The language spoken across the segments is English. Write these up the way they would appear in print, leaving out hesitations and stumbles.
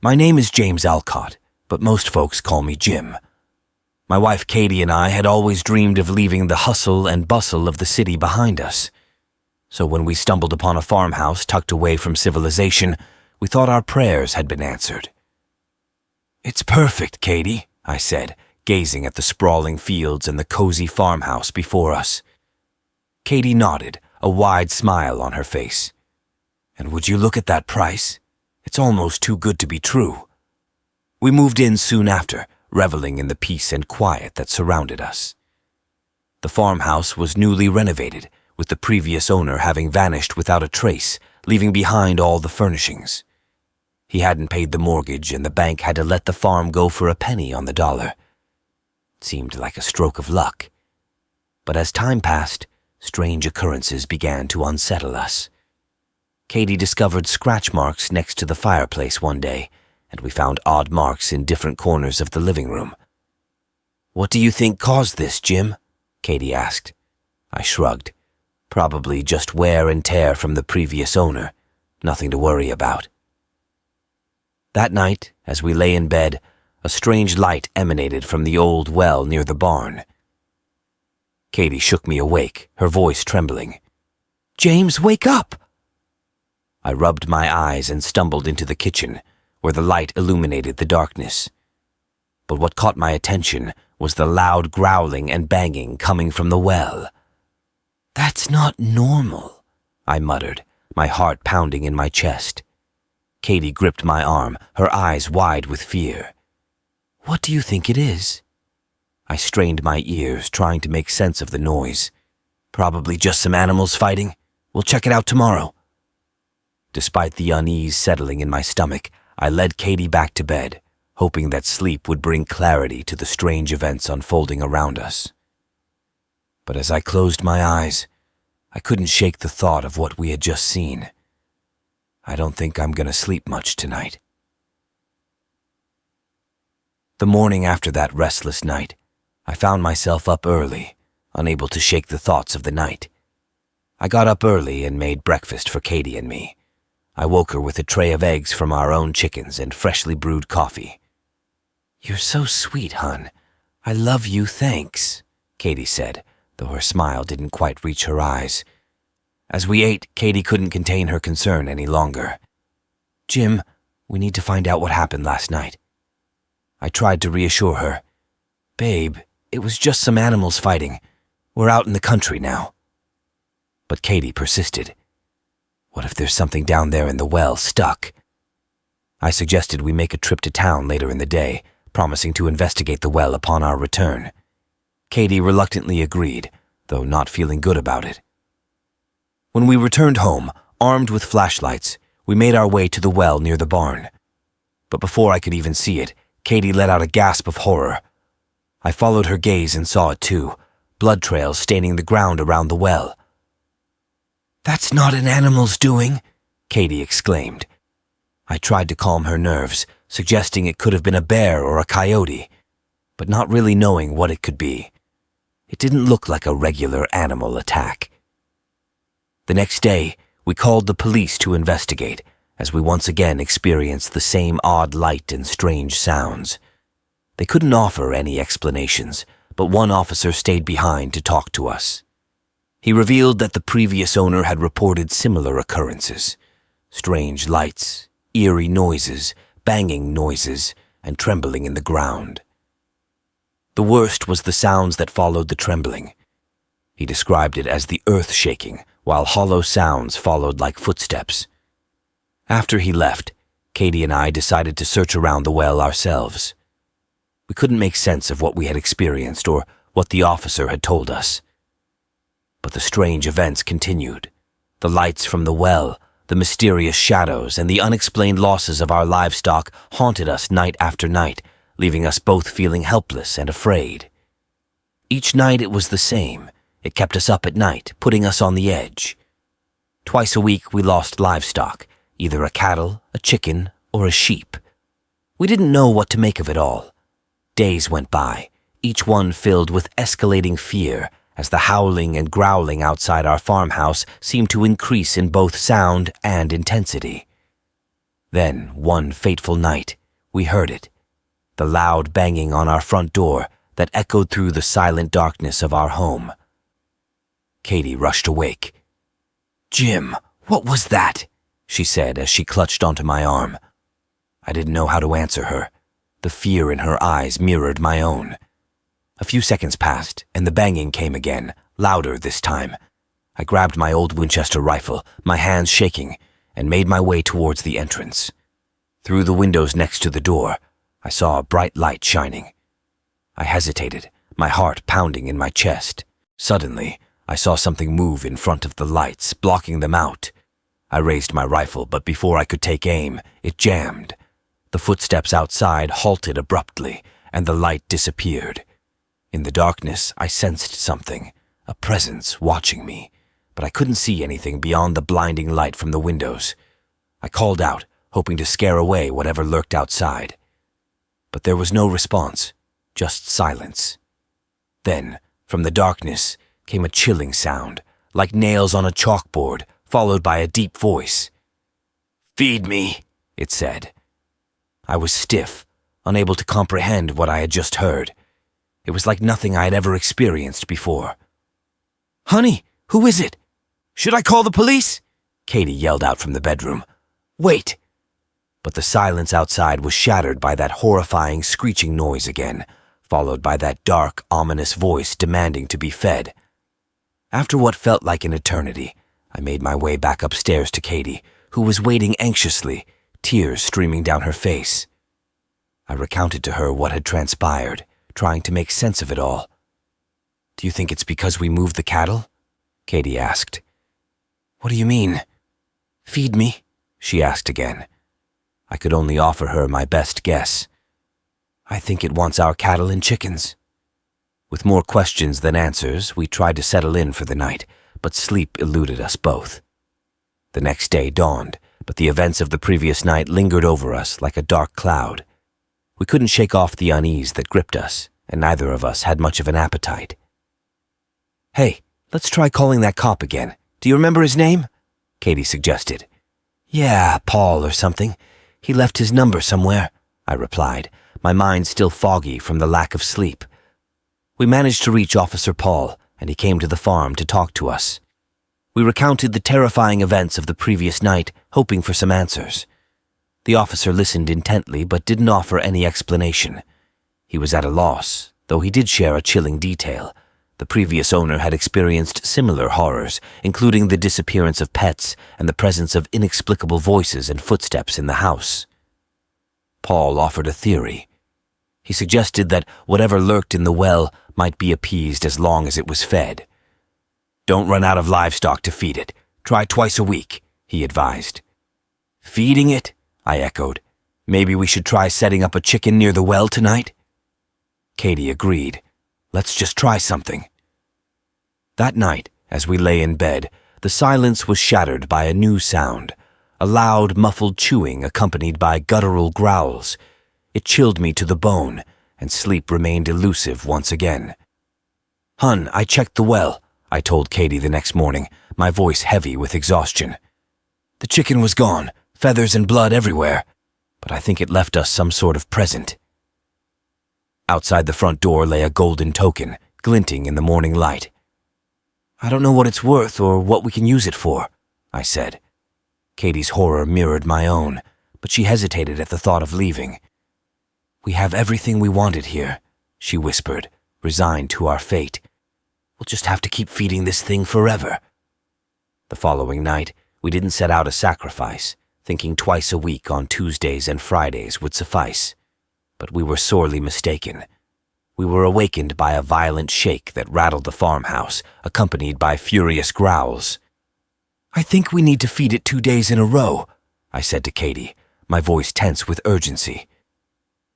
My name is James Alcott, but most folks call me Jim. My wife Katie and I had always dreamed of leaving the hustle and bustle of the city behind us. So when we stumbled upon a farmhouse tucked away from civilization, we thought our prayers had been answered. "It's perfect, Katie," I said, gazing at the sprawling fields and the cozy farmhouse before us. Katie nodded, a wide smile on her face. "And would you look at that price? It's almost too good to be true." We moved in soon after, reveling in the peace and quiet that surrounded us. The farmhouse was newly renovated, with the previous owner having vanished without a trace, leaving behind all the furnishings. He hadn't paid the mortgage, and the bank had to let the farm go for a penny on the dollar. It seemed like a stroke of luck. But as time passed, strange occurrences began to unsettle us. Katie discovered scratch marks next to the fireplace one day, and we found odd marks in different corners of the living room. "What do you think caused this, Jim?" Katie asked. I shrugged. Probably just wear and tear from the previous owner. Nothing to worry about. That night, as we lay in bed, a strange light emanated from the old well near the barn. Katie shook me awake, her voice trembling. "James, wake up!" I rubbed my eyes and stumbled into the kitchen, where the light illuminated the darkness. But what caught my attention was the loud growling and banging coming from the well. "That's not normal," I muttered, my heart pounding in my chest. Katie gripped my arm, her eyes wide with fear. "What do you think it is?" I strained my ears, trying to make sense of the noise. "Probably just some animals fighting. We'll check it out tomorrow." Despite the unease settling in my stomach, I led Katie back to bed, hoping that sleep would bring clarity to the strange events unfolding around us. But as I closed my eyes, I couldn't shake the thought of what we had just seen. I don't think I'm going to sleep much tonight. The morning after that restless night, I found myself up early, unable to shake the thoughts of the night. I got up early and made breakfast for Katie and me. I woke her with a tray of eggs from our own chickens and freshly brewed coffee. "You're so sweet, hon. I love you, thanks," Katie said, though her smile didn't quite reach her eyes. As we ate, Katie couldn't contain her concern any longer. "Jim, we need to find out what happened last night." I tried to reassure her. "Babe, it was just some animals fighting. We're out in the country now." But Katie persisted. "What if there's something down there in the well stuck?" I suggested we make a trip to town later in the day, promising to investigate the well upon our return. Katie reluctantly agreed, though not feeling good about it. When we returned home, armed with flashlights, we made our way to the well near the barn. But before I could even see it, Katie let out a gasp of horror. I followed her gaze and saw it too, blood trails staining the ground around the well. "That's not an animal's doing," Katie exclaimed. I tried to calm her nerves, suggesting it could have been a bear or a coyote, but not really knowing what it could be. It didn't look like a regular animal attack. The next day, we called the police to investigate, as we once again experienced the same odd light and strange sounds. They couldn't offer any explanations, but one officer stayed behind to talk to us. He revealed that the previous owner had reported similar occurrences: strange lights, eerie noises, banging noises, and trembling in the ground. The worst was the sounds that followed the trembling. He described it as the earth shaking, while hollow sounds followed like footsteps. After he left, Katie and I decided to search around the well ourselves. We couldn't make sense of what we had experienced or what the officer had told us. But the strange events continued. The lights from the well, the mysterious shadows, and the unexplained losses of our livestock haunted us night after night, leaving us both feeling helpless and afraid. Each night it was the same. It kept us up at night, putting us on the edge. Twice a week we lost livestock, either a cattle, a chicken, or a sheep. We didn't know what to make of it all. Days went by, each one filled with escalating fear, as the howling and growling outside our farmhouse seemed to increase in both sound and intensity. Then, one fateful night, we heard it. The loud banging on our front door that echoed through the silent darkness of our home. Katie rushed awake. "Jim, what was that?" she said as she clutched onto my arm. I didn't know how to answer her. The fear in her eyes mirrored my own. A few seconds passed, and the banging came again, louder this time. I grabbed my old Winchester rifle, my hands shaking, and made my way towards the entrance. Through the windows next to the door, I saw a bright light shining. I hesitated, my heart pounding in my chest. Suddenly, I saw something move in front of the lights, blocking them out. I raised my rifle, but before I could take aim, it jammed. The footsteps outside halted abruptly, and the light disappeared. In the darkness, I sensed something, a presence watching me, but I couldn't see anything beyond the blinding light from the windows. I called out, hoping to scare away whatever lurked outside. But there was no response, just silence. Then, from the darkness, came a chilling sound, like nails on a chalkboard, followed by a deep voice. "Feed me," it said. I was stiff, unable to comprehend what I had just heard. It was like nothing I had ever experienced before. "Honey, who is it? Should I call the police?" Katie yelled out from the bedroom. "Wait!" But the silence outside was shattered by that horrifying screeching noise again, followed by that dark, ominous voice demanding to be fed. After what felt like an eternity, I made my way back upstairs to Katie, who was waiting anxiously, tears streaming down her face. I recounted to her what had transpired, trying to make sense of it all. "Do you think it's because we moved the cattle?" Katie asked. "What do you mean?" "Feed me?" she asked again. I could only offer her my best guess. "I think it wants our cattle and chickens." With more questions than answers, we tried to settle in for the night, but sleep eluded us both. The next day dawned, but the events of the previous night lingered over us like a dark cloud. We couldn't shake off the unease that gripped us, and neither of us had much of an appetite. "Hey, let's try calling that cop again. Do you remember his name?" Katie suggested. "Yeah, Paul or something. He left his number somewhere," I replied, my mind still foggy from the lack of sleep. We managed to reach Officer Paul, and he came to the farm to talk to us. We recounted the terrifying events of the previous night, hoping for some answers. The officer listened intently but didn't offer any explanation. He was at a loss, though he did share a chilling detail. The previous owner had experienced similar horrors, including the disappearance of pets and the presence of inexplicable voices and footsteps in the house. Paul offered a theory. He suggested that whatever lurked in the well might be appeased as long as it was fed. "Don't run out of livestock to feed it. Try twice a week," he advised. "Feeding it?" I echoed. "Maybe we should try setting up a chicken near the well tonight?" Katie agreed. "Let's just try something." That night, as we lay in bed, the silence was shattered by a new sound, a loud, muffled chewing accompanied by guttural growls. It chilled me to the bone, and sleep remained elusive once again. "Hun, I checked the well," I told Katie the next morning, my voice heavy with exhaustion. "The chicken was gone, feathers and blood everywhere, but I think it left us some sort of present." Outside the front door lay a golden token, glinting in the morning light. "I don't know what it's worth or what we can use it for," I said. Katie's horror mirrored my own, but she hesitated at the thought of leaving. "We have everything we wanted here," she whispered, resigned to our fate. "We'll just have to keep feeding this thing forever." The following night, we didn't set out a sacrifice, thinking twice a week on Tuesdays and Fridays would suffice. But we were sorely mistaken. We were awakened by a violent shake that rattled the farmhouse, accompanied by furious growls. "I think we need to feed it 2 days in a row," I said to Katie, my voice tense with urgency.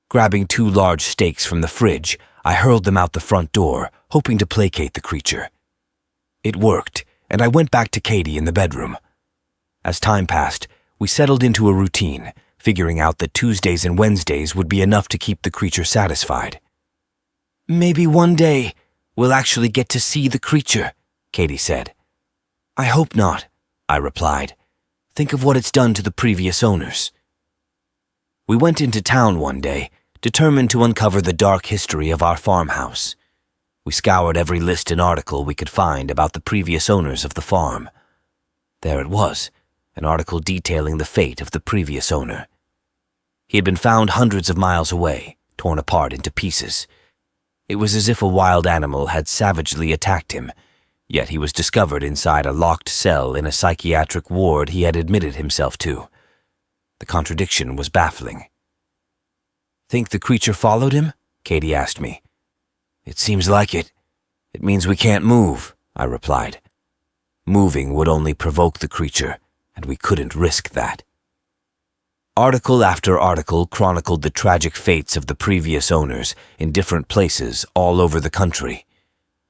Grabbing 2 large steaks from the fridge, I hurled them out the front door, hoping to placate the creature. It worked, and I went back to Katie in the bedroom. As time passed, we settled into a routine, figuring out that Tuesdays and Wednesdays would be enough to keep the creature satisfied. "Maybe one day we'll actually get to see the creature," Katie said. "I hope not," I replied. "Think of what it's done to the previous owners." We went into town one day, determined to uncover the dark history of our farmhouse. We scoured every list and article we could find about the previous owners of the farm. There it was, an article detailing the fate of the previous owner. He had been found hundreds of miles away, torn apart into pieces. It was as if a wild animal had savagely attacked him, yet he was discovered inside a locked cell in a psychiatric ward he had admitted himself to. The contradiction was baffling. "Think the creature followed him?" Katie asked me. "It seems like it. It means we can't move," I replied. Moving would only provoke the creature, and we couldn't risk that. Article after article chronicled the tragic fates of the previous owners in different places all over the country.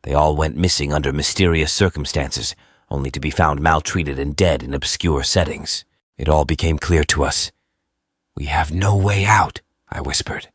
They all went missing under mysterious circumstances, only to be found maltreated and dead in obscure settings. It all became clear to us. "We have no way out," I whispered.